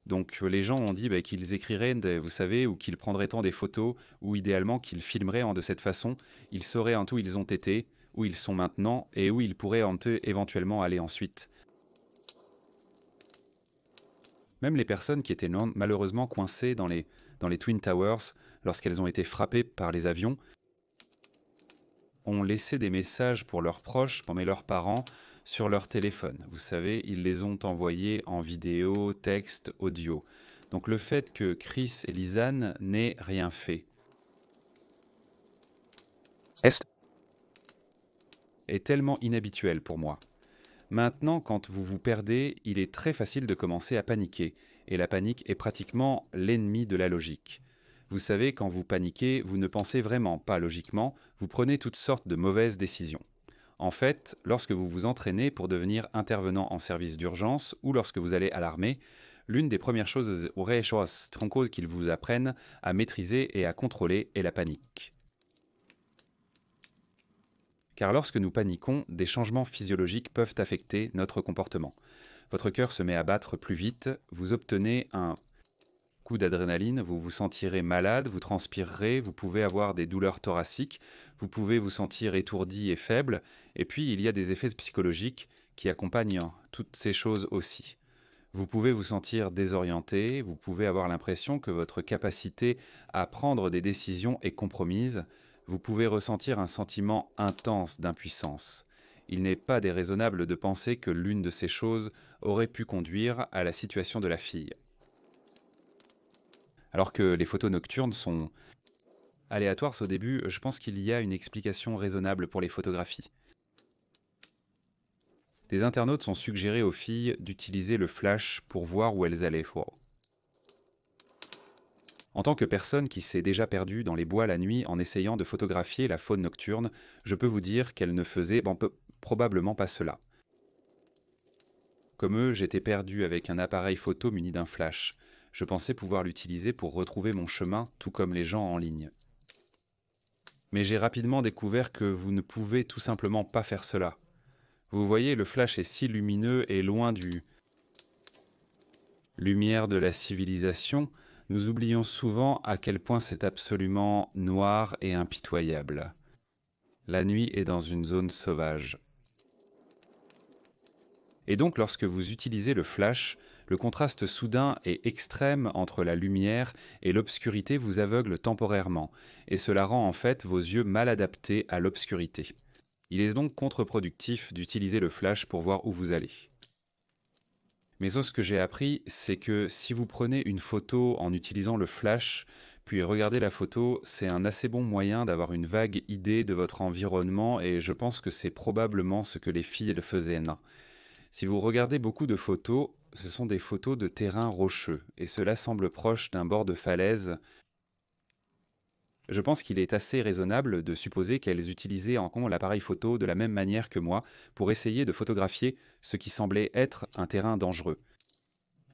Donc les gens ont dit qu'ils écriraient, vous savez, ou qu'ils prendraient tant des photos, ou idéalement qu'ils filmeraient de cette façon. Ils sauraient où ils ont été, où ils sont maintenant, et où ils pourraient éventuellement aller ensuite. Même les personnes qui étaient malheureusement coincées dans les Twin Towers, lorsqu'elles ont été frappées par les avions, ont laissé des messages pour leurs proches, pour leurs parents, sur leur téléphone. Vous savez, ils les ont envoyés en vidéo, texte, audio. Donc le fait que Chris et Lisanne n'aient rien fait est tellement inhabituel pour moi. Maintenant, quand vous vous perdez, il est très facile de commencer à paniquer. Et la panique est pratiquement l'ennemi de la logique. Vous savez, quand vous paniquez, vous ne pensez vraiment pas logiquement, vous prenez toutes sortes de mauvaises décisions. En fait, lorsque vous vous entraînez pour devenir intervenant en service d'urgence ou lorsque vous allez à l'armée, l'une des premières choses qu'ils vous apprennent à maîtriser et à contrôler est la panique. Car lorsque nous paniquons, des changements physiologiques peuvent affecter notre comportement. Votre cœur se met à battre plus vite, vous obtenez un coup d'adrénaline, vous vous sentirez malade, vous transpirerez, vous pouvez avoir des douleurs thoraciques, vous pouvez vous sentir étourdi et faible, et puis il y a des effets psychologiques qui accompagnent toutes ces choses aussi. Vous pouvez vous sentir désorienté, vous pouvez avoir l'impression que votre capacité à prendre des décisions est compromise, vous pouvez ressentir un sentiment intense d'impuissance. Il n'est pas déraisonnable de penser que l'une de ces choses aurait pu conduire à la situation de la fille. Alors que les photos nocturnes sont aléatoires au début, je pense qu'il y a une explication raisonnable pour les photographies. Des internautes sont suggérés aux filles d'utiliser le flash pour voir où elles allaient. En tant que personne qui s'est déjà perdue dans les bois la nuit en essayant de photographier la faune nocturne, je peux vous dire qu'elle ne faisait probablement pas cela. Comme eux, j'étais perdu avec un appareil photo muni d'un flash. Je pensais pouvoir l'utiliser pour retrouver mon chemin, tout comme les gens en ligne. Mais j'ai rapidement découvert que vous ne pouvez tout simplement pas faire cela. Vous voyez, le flash est si lumineux et loin du lumière de la civilisation, nous oublions souvent à quel point c'est absolument noir et impitoyable. La nuit est dans une zone sauvage. Et donc lorsque vous utilisez le flash, le contraste soudain et extrême entre la lumière et l'obscurité vous aveugle temporairement, et cela rend en fait vos yeux mal adaptés à l'obscurité. Il est donc contre-productif d'utiliser le flash pour voir où vous allez. Mais ce que j'ai appris, c'est que si vous prenez une photo en utilisant le flash, puis regardez la photo, c'est un assez bon moyen d'avoir une vague idée de votre environnement, et je pense que c'est probablement ce que les filles le faisaient. Si vous regardez beaucoup de photos, ce sont des photos de terrain rocheux, et cela semble proche d'un bord de falaise. Je pense qu'il est assez raisonnable de supposer qu'elles utilisaient l'appareil photo de la même manière que moi pour essayer de photographier ce qui semblait être un terrain dangereux.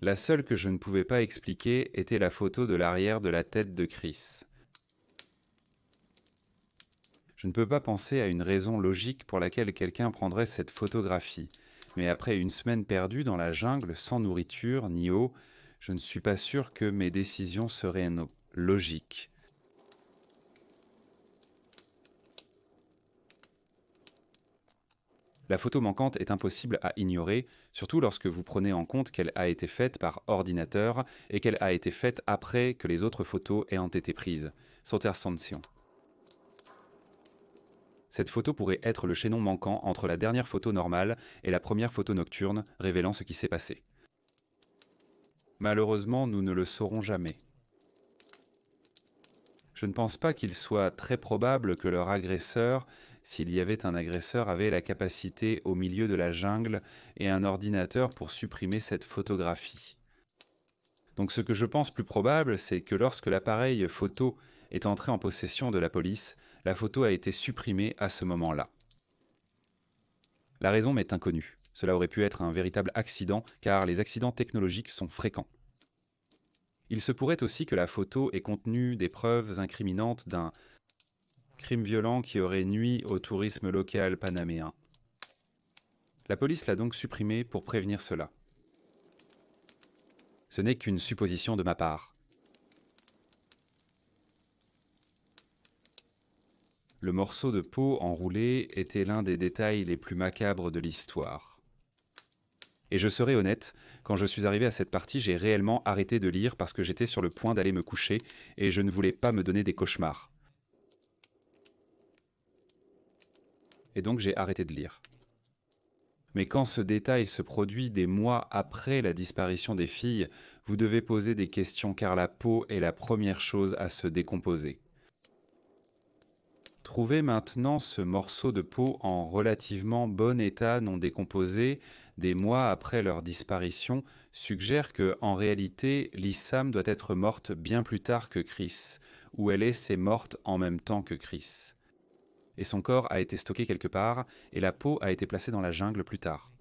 La seule que je ne pouvais pas expliquer était la photo de l'arrière de la tête de Chris. Je ne peux pas penser à une raison logique pour laquelle quelqu'un prendrait cette photographie. Mais après une semaine perdue dans la jungle sans nourriture ni eau, je ne suis pas sûr que mes décisions seraient logiques. La photo manquante est impossible à ignorer, surtout lorsque vous prenez en compte qu'elle a été faite par ordinateur et qu'elle a été faite après que les autres photos aient été prises. Cette photo pourrait être le chaînon manquant entre la dernière photo normale et la première photo nocturne, révélant ce qui s'est passé. Malheureusement, nous ne le saurons jamais. Je ne pense pas qu'il soit très probable que leur agresseur, s'il y avait un agresseur, avait la capacité au milieu de la jungle et un ordinateur pour supprimer cette photographie. Donc ce que je pense plus probable, c'est que lorsque l'appareil photo est entré en possession de la police, la photo a été supprimée à ce moment-là. La raison m'est inconnue. Cela aurait pu être un véritable accident, car les accidents technologiques sont fréquents. Il se pourrait aussi que la photo ait contenu des preuves incriminantes d'un crime violent qui aurait nui au tourisme local panaméen. La police l'a donc supprimé pour prévenir cela. Ce n'est qu'une supposition de ma part. Le morceau de peau enroulé était l'un des détails les plus macabres de l'histoire. Et je serai honnête, quand je suis arrivé à cette partie, j'ai réellement arrêté de lire parce que j'étais sur le point d'aller me coucher et je ne voulais pas me donner des cauchemars. Et donc j'ai arrêté de lire. Mais quand ce détail se produit des mois après la disparition des filles, vous devez poser des questions car la peau est la première chose à se décomposer. Trouver maintenant ce morceau de peau en relativement bon état non décomposé des mois après leur disparition suggère que, en réalité, Lissam doit être morte bien plus tard que Chris, ou elle est morte en même temps que Chris. Et son corps a été stocké quelque part, et la peau a été placée dans la jungle plus tard.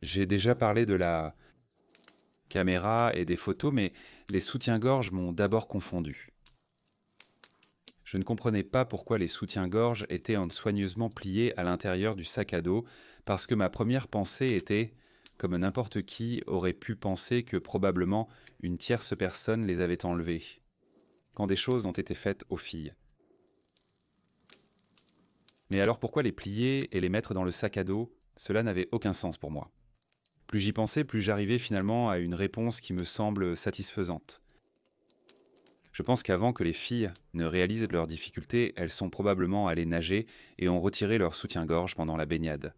J'ai déjà parlé de la caméra et des photos, mais les soutiens-gorge m'ont d'abord confondu. Je ne comprenais pas pourquoi les soutiens-gorge étaient soigneusement pliés à l'intérieur du sac à dos, parce que ma première pensée était, comme n'importe qui aurait pu penser que probablement une tierce personne les avait enlevés, quand des choses ont été faites aux filles. Mais alors pourquoi les plier et les mettre dans le sac à dos? Cela n'avait aucun sens pour moi. Plus j'y pensais, plus j'arrivais finalement à une réponse qui me semble satisfaisante. Je pense qu'avant que les filles ne réalisent leurs difficultés, elles sont probablement allées nager et ont retiré leur soutien-gorge pendant la baignade.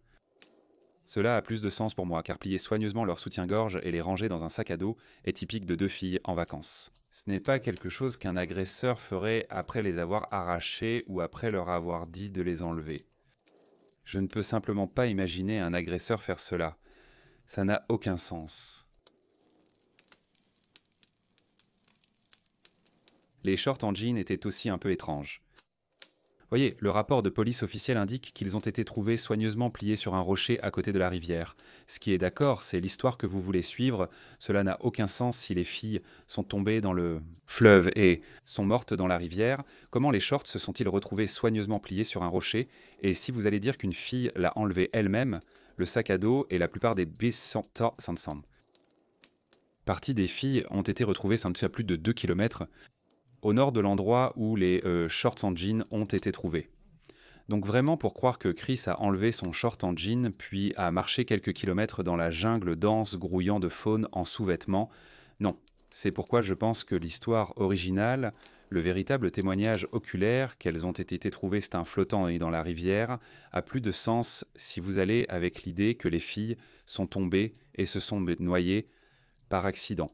Cela a plus de sens pour moi, car plier soigneusement leur soutien-gorge et les ranger dans un sac à dos est typique de deux filles en vacances. Ce n'est pas quelque chose qu'un agresseur ferait après les avoir arrachées ou après leur avoir dit de les enlever. Je ne peux simplement pas imaginer un agresseur faire cela. Ça n'a aucun sens. Les shorts en jean étaient aussi un peu étranges. Voyez, le rapport de police officiel indique qu'ils ont été trouvés soigneusement pliés sur un rocher à côté de la rivière. Ce qui est d'accord, c'est l'histoire que vous voulez suivre. Cela n'a aucun sens si les filles sont tombées dans le fleuve et sont mortes dans la rivière. Comment les shorts se sont-ils retrouvés soigneusement pliés sur un rocher? Et si vous allez dire qu'une fille l'a enlevé elle-même, le sac à dos et la plupart des parties des filles ont été retrouvées à plus de 2 km au nord de l'endroit où les shorts en jean ont été trouvés. Donc vraiment pour croire que Chris a enlevé son short en jean puis a marché quelques kilomètres dans la jungle dense grouillant de faune en sous-vêtements, non. C'est pourquoi je pense que l'histoire originale, le véritable témoignage oculaire qu'elles ont été trouvées flottant et dans la rivière, a plus de sens si vous allez avec l'idée que les filles sont tombées et se sont noyées par accident.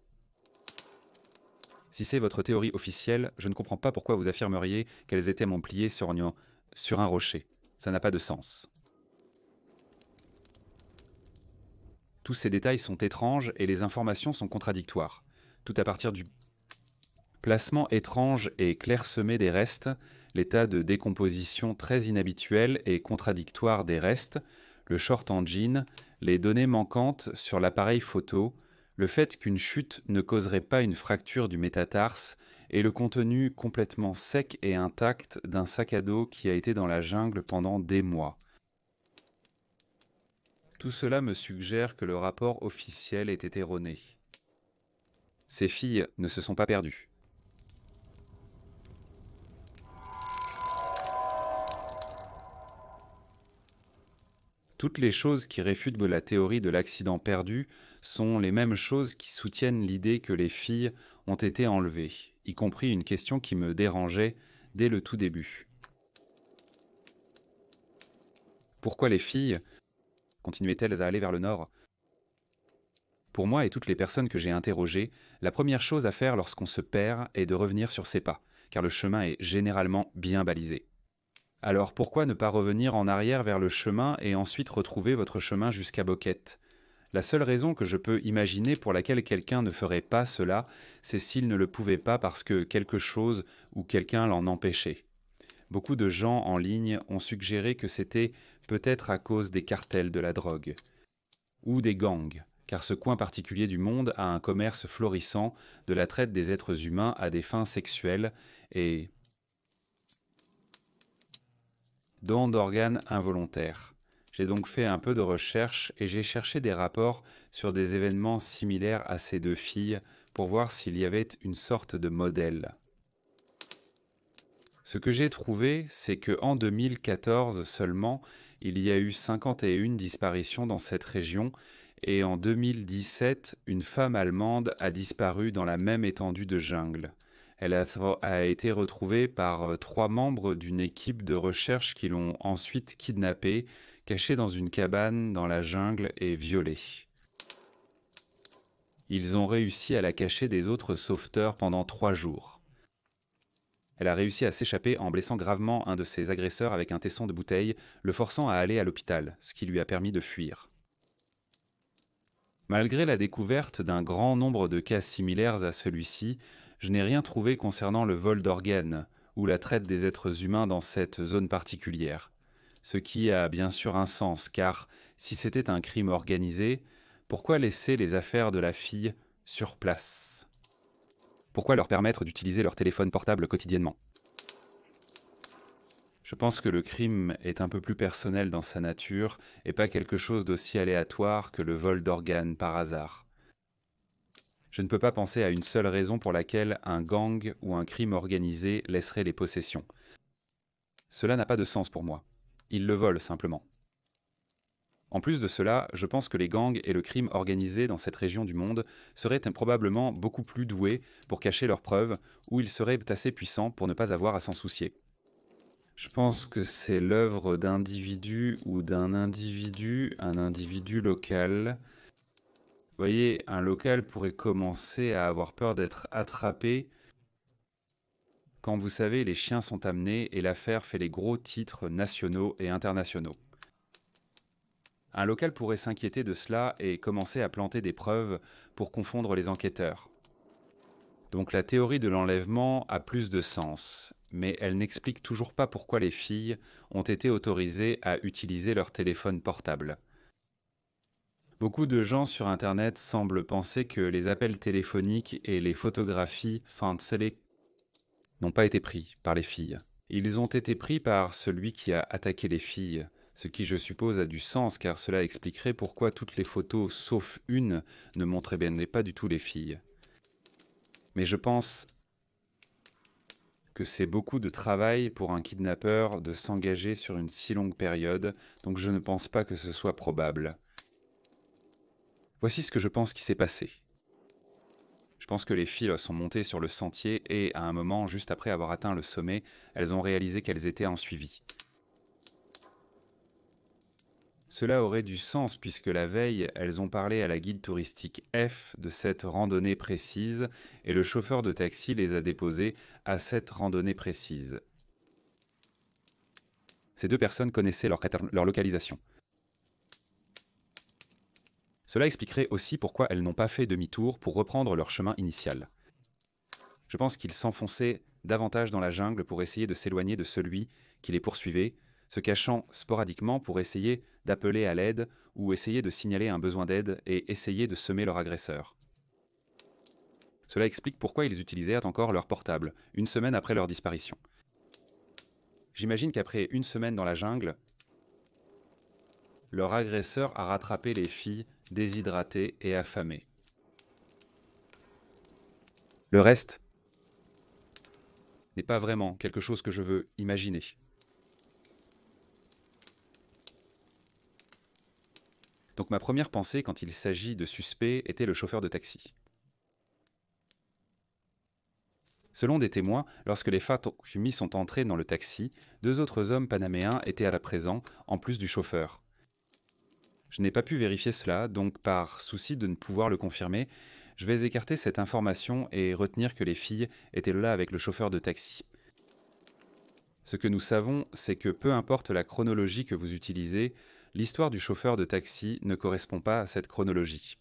Si c'est votre théorie officielle, je ne comprends pas pourquoi vous affirmeriez qu'elles étaient pliées sur un rocher. Ça n'a pas de sens. Tous ces détails sont étranges et les informations sont contradictoires. Tout à partir du placement étrange et clairsemé des restes, l'état de décomposition très inhabituel et contradictoire des restes, le short en jean, les données manquantes sur l'appareil photo, le fait qu'une chute ne causerait pas une fracture du métatarse et le contenu complètement sec et intact d'un sac à dos qui a été dans la jungle pendant des mois. Tout cela me suggère que le rapport officiel était erroné. Ces filles ne se sont pas perdues. Toutes les choses qui réfutent la théorie de l'accident perdu sont les mêmes choses qui soutiennent l'idée que les filles ont été enlevées, y compris une question qui me dérangeait dès le tout début. Pourquoi les filles continuaient-elles à aller vers le nord? Pour moi et toutes les personnes que j'ai interrogées, la première chose à faire lorsqu'on se perd est de revenir sur ses pas, car le chemin est généralement bien balisé. Alors pourquoi ne pas revenir en arrière vers le chemin et ensuite retrouver votre chemin jusqu'à Boquete? La seule raison que je peux imaginer pour laquelle quelqu'un ne ferait pas cela, c'est s'il ne le pouvait pas parce que quelque chose ou quelqu'un l'en empêchait. Beaucoup de gens en ligne ont suggéré que c'était peut-être à cause des cartels de la drogue, ou des gangs, car ce coin particulier du monde a un commerce florissant de la traite des êtres humains à des fins sexuelles et don d'organes involontaires. J'ai donc fait un peu de recherche et j'ai cherché des rapports sur des événements similaires à ces deux filles pour voir s'il y avait une sorte de modèle. Ce que j'ai trouvé, c'est qu'en 2014 seulement, il y a eu 51 disparitions dans cette région et en 2017, une femme allemande a disparu dans la même étendue de jungle. Elle a été retrouvée par 3 membres d'une équipe de recherche qui l'ont ensuite kidnappée, cachée dans une cabane dans la jungle et violée. Ils ont réussi à la cacher des autres sauveteurs pendant 3 jours. Elle a réussi à s'échapper en blessant gravement un de ses agresseurs avec un tesson de bouteille, le forçant à aller à l'hôpital, ce qui lui a permis de fuir. Malgré la découverte d'un grand nombre de cas similaires à celui-ci, je n'ai rien trouvé concernant le vol d'organes ou la traite des êtres humains dans cette zone particulière. Ce qui a bien sûr un sens, car si c'était un crime organisé, pourquoi laisser les affaires de la fille sur place ? Pourquoi leur permettre d'utiliser leur téléphone portable quotidiennement ? Je pense que le crime est un peu plus personnel dans sa nature et pas quelque chose d'aussi aléatoire que le vol d'organes par hasard. Je ne peux pas penser à une seule raison pour laquelle un gang ou un crime organisé laisserait les possessions. Cela n'a pas de sens pour moi. Ils le volent simplement. En plus de cela, je pense que les gangs et le crime organisé dans cette région du monde seraient probablement beaucoup plus doués pour cacher leurs preuves ou ils seraient assez puissants pour ne pas avoir à s'en soucier. Je pense que c'est l'œuvre d'individus ou d'un individu, un individu local. Vous voyez, un local pourrait commencer à avoir peur d'être attrapé quand, vous savez, les chiens sont amenés et l'affaire fait les gros titres nationaux et internationaux. Un local pourrait s'inquiéter de cela et commencer à planter des preuves pour confondre les enquêteurs. Donc la théorie de l'enlèvement a plus de sens, mais elle n'explique toujours pas pourquoi les filles ont été autorisées à utiliser leur téléphone portable. Beaucoup de gens sur Internet semblent penser que les appels téléphoniques et les photographies n'ont pas été pris par les filles. Ils ont été pris par celui qui a attaqué les filles, ce qui je suppose a du sens car cela expliquerait pourquoi toutes les photos, sauf une, ne montraient bien pas du tout les filles. Mais je pense que c'est beaucoup de travail pour un kidnappeur de s'engager sur une si longue période, donc je ne pense pas que ce soit probable. Voici ce que je pense qui s'est passé. Je pense que les filles sont montées sur le sentier et, à un moment, juste après avoir atteint le sommet, elles ont réalisé qu'elles étaient en suivi. Cela aurait du sens puisque la veille, elles ont parlé à la guide touristique F de cette randonnée précise et le chauffeur de taxi les a déposées à cette randonnée précise. Ces 2 personnes connaissaient leur localisation. Cela expliquerait aussi pourquoi elles n'ont pas fait demi-tour pour reprendre leur chemin initial. Je pense qu'ils s'enfonçaient davantage dans la jungle pour essayer de s'éloigner de celui qui les poursuivait, se cachant sporadiquement pour essayer d'appeler à l'aide ou essayer de signaler un besoin d'aide et essayer de semer leur agresseur. Cela explique pourquoi ils utilisaient encore leur portable, une semaine après leur disparition. J'imagine qu'après une semaine dans la jungle, leur agresseur a rattrapé les filles déshydratées et affamées. Le reste n'est pas vraiment quelque chose que je veux imaginer. Donc ma première pensée quand il s'agit de suspects était le chauffeur de taxi. Selon des témoins, lorsque les Fatumi sont entrés dans le taxi, 2 autres hommes panaméens étaient à la présent, en plus du chauffeur. Je n'ai pas pu vérifier cela, donc par souci de ne pouvoir le confirmer, je vais écarter cette information et retenir que les filles étaient là avec le chauffeur de taxi. Ce que nous savons, c'est que peu importe la chronologie que vous utilisez, l'histoire du chauffeur de taxi ne correspond pas à cette chronologie.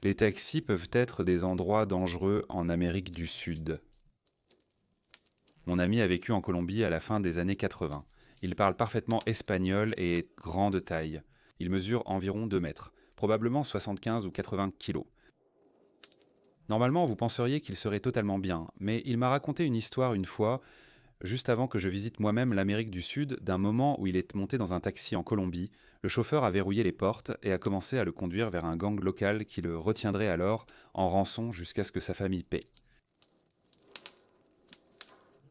Les taxis peuvent être des endroits dangereux en Amérique du Sud. Mon ami a vécu en Colombie à la fin des années 80. Il parle parfaitement espagnol et est grand de taille. Il mesure environ 2 mètres. probablement 75 ou 80 kilos. Normalement, vous penseriez qu'il serait totalement bien, mais il m'a raconté une histoire une fois, juste avant que je visite moi-même l'Amérique du Sud, d'un moment où il est monté dans un taxi en Colombie, le chauffeur a verrouillé les portes et a commencé à le conduire vers un gang local qui le retiendrait alors en rançon jusqu'à ce que sa famille paie.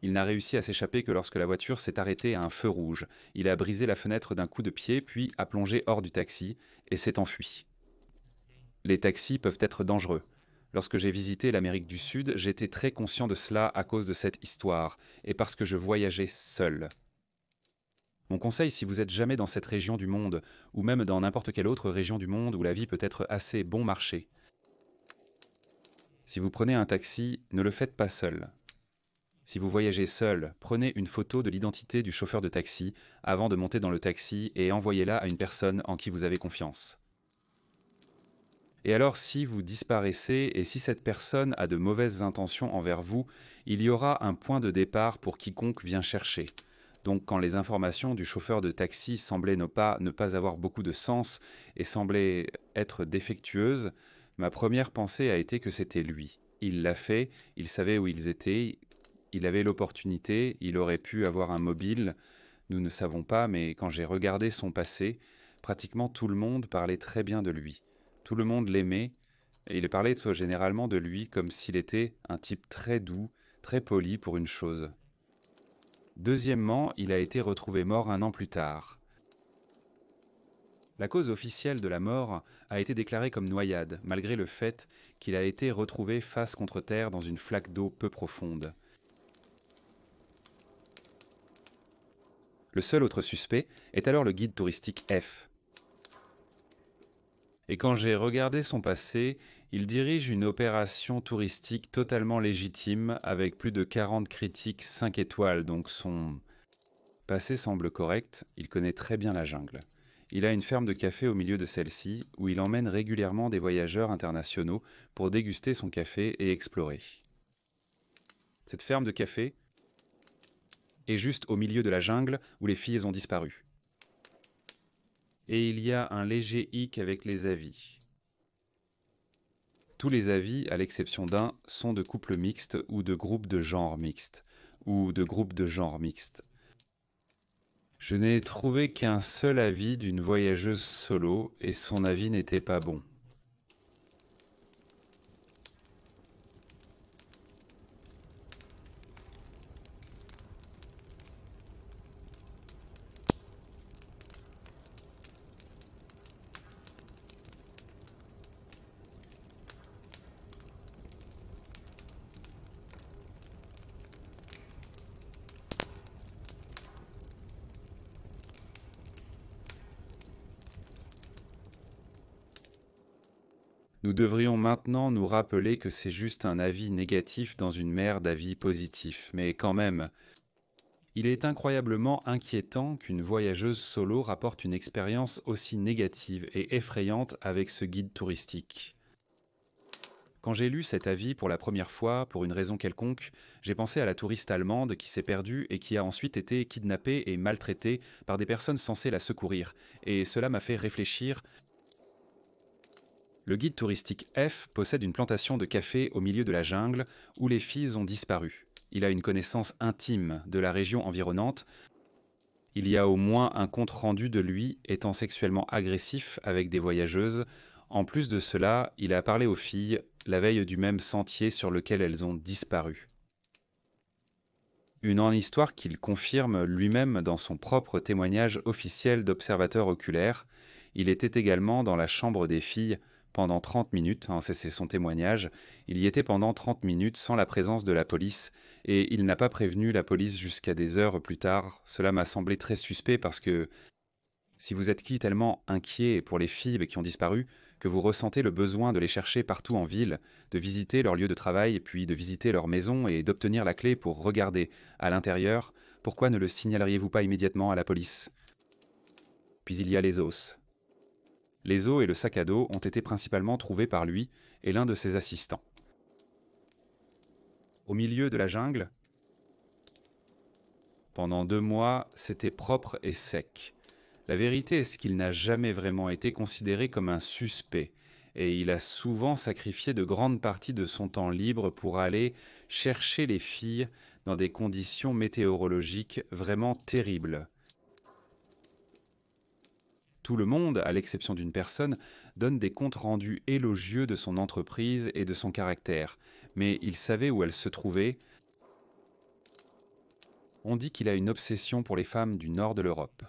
Il n'a réussi à s'échapper que lorsque la voiture s'est arrêtée à un feu rouge. Il a brisé la fenêtre d'un coup de pied, puis a plongé hors du taxi et s'est enfui. Les taxis peuvent être dangereux. Lorsque j'ai visité l'Amérique du Sud, j'étais très conscient de cela à cause de cette histoire, et parce que je voyageais seul. Mon conseil, si vous êtes jamais dans cette région du monde, ou même dans n'importe quelle autre région du monde où la vie peut être assez bon marché, si vous prenez un taxi, ne le faites pas seul. Si vous voyagez seul, prenez une photo de l'identité du chauffeur de taxi avant de monter dans le taxi et envoyez-la à une personne en qui vous avez confiance. Et alors, si vous disparaissez et si cette personne a de mauvaises intentions envers vous, il y aura un point de départ pour quiconque vient chercher. Donc, quand les informations du chauffeur de taxi semblaient ne pas avoir beaucoup de sens et semblaient être défectueuses, ma première pensée a été que c'était lui. Il l'a fait, il savait où ils étaient, il avait l'opportunité, il aurait pu avoir un mobile, nous ne savons pas, mais quand j'ai regardé son passé, pratiquement tout le monde parlait très bien de lui. Tout le monde l'aimait, et il parlait généralement de lui comme s'il était un type très doux, très poli pour une chose. Deuxièmement, il a été retrouvé mort 1 an plus tard. La cause officielle de la mort a été déclarée comme noyade, malgré le fait qu'il a été retrouvé face contre terre dans une flaque d'eau peu profonde. Le seul autre suspect est alors le guide touristique F. Et quand j'ai regardé son passé, il dirige une opération touristique totalement légitime avec plus de 40 critiques 5 étoiles, donc son passé semble correct, il connaît très bien la jungle. Il a une ferme de café au milieu de celle-ci où il emmène régulièrement des voyageurs internationaux pour déguster son café et explorer. Cette ferme de café est juste au milieu de la jungle où les filles ont disparu. Et il y a un léger hic avec les avis. Tous les avis, à l'exception d'un, sont de couples mixtes ou de groupes de genre mixtes. Je n'ai trouvé qu'un seul avis d'une voyageuse solo et son avis n'était pas bon. Nous devrions maintenant nous rappeler que c'est juste un avis négatif dans une mer d'avis positifs, mais quand même, il est incroyablement inquiétant qu'une voyageuse solo rapporte une expérience aussi négative et effrayante avec ce guide touristique. Quand j'ai lu cet avis pour la première fois, pour une raison quelconque, j'ai pensé à la touriste allemande qui s'est perdue et qui a ensuite été kidnappée et maltraitée par des personnes censées la secourir, et cela m'a fait réfléchir. Le guide touristique F possède une plantation de café au milieu de la jungle où les filles ont disparu. Il a une connaissance intime de la région environnante. Il y a au moins un compte rendu de lui étant sexuellement agressif avec des voyageuses. En plus de cela, il a parlé aux filles la veille du même sentier sur lequel elles ont disparu. Une histoire qu'il confirme lui-même dans son propre témoignage officiel d'observateur oculaire. Il était également dans la chambre des filles pendant 30 minutes, c'est son témoignage. Il y était pendant 30 minutes sans la présence de la police et il n'a pas prévenu la police jusqu'à des heures plus tard. Cela m'a semblé très suspect parce que si vous êtes tellement inquiet pour les filles qui ont disparu, que vous ressentez le besoin de les chercher partout en ville, de visiter leur lieu de travail, puis de visiter leur maison et d'obtenir la clé pour regarder à l'intérieur, pourquoi ne le signaleriez-vous pas immédiatement à la police ? Puis il y a les os. Les os et le sac à dos ont été principalement trouvés par lui et l'un de ses assistants. Au milieu de la jungle, pendant 2 mois, c'était propre et sec. La vérité est qu'il n'a jamais vraiment été considéré comme un suspect, et il a souvent sacrifié de grandes parties de son temps libre pour aller chercher les filles dans des conditions météorologiques vraiment terribles. Tout le monde, à l'exception d'une personne, donne des comptes rendus élogieux de son entreprise et de son caractère, mais il savait où elle se trouvait. On dit qu'il a une obsession pour les femmes du nord de l'Europe.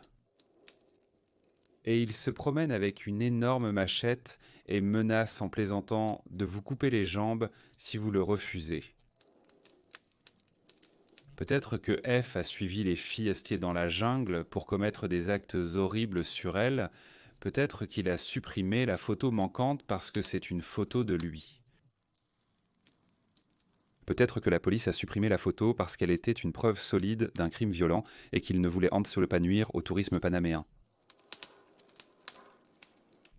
Et il se promène avec une énorme machette et menace en plaisantant de vous couper les jambes si vous le refusez. Peut-être que F a suivi les filles restées dans la jungle pour commettre des actes horribles sur elles. Peut-être qu'il a supprimé la photo manquante parce que c'est une photo de lui. Peut-être que la police a supprimé la photo parce qu'elle était une preuve solide d'un crime violent et qu'il ne voulait absolument pas nuire au tourisme panaméen.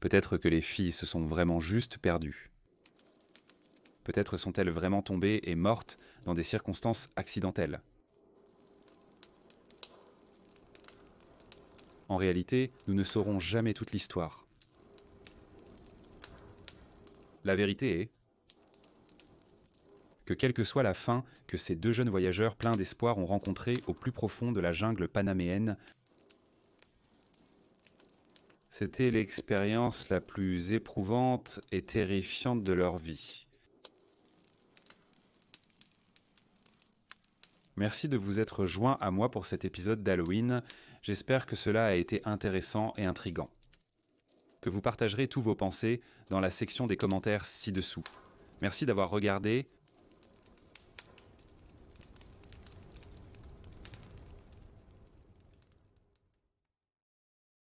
Peut-être que les filles se sont vraiment juste perdues. Peut-être sont-elles vraiment tombées et mortes dans des circonstances accidentelles. En réalité, nous ne saurons jamais toute l'histoire. La vérité est que quelle que soit la fin que ces deux jeunes voyageurs pleins d'espoir ont rencontrée au plus profond de la jungle panaméenne, c'était l'expérience la plus éprouvante et terrifiante de leur vie. Merci de vous être joints à moi pour cet épisode d'Halloween. J'espère que cela a été intéressant et intriguant. Que vous partagerez tous vos pensées dans la section des commentaires ci-dessous. Merci d'avoir regardé,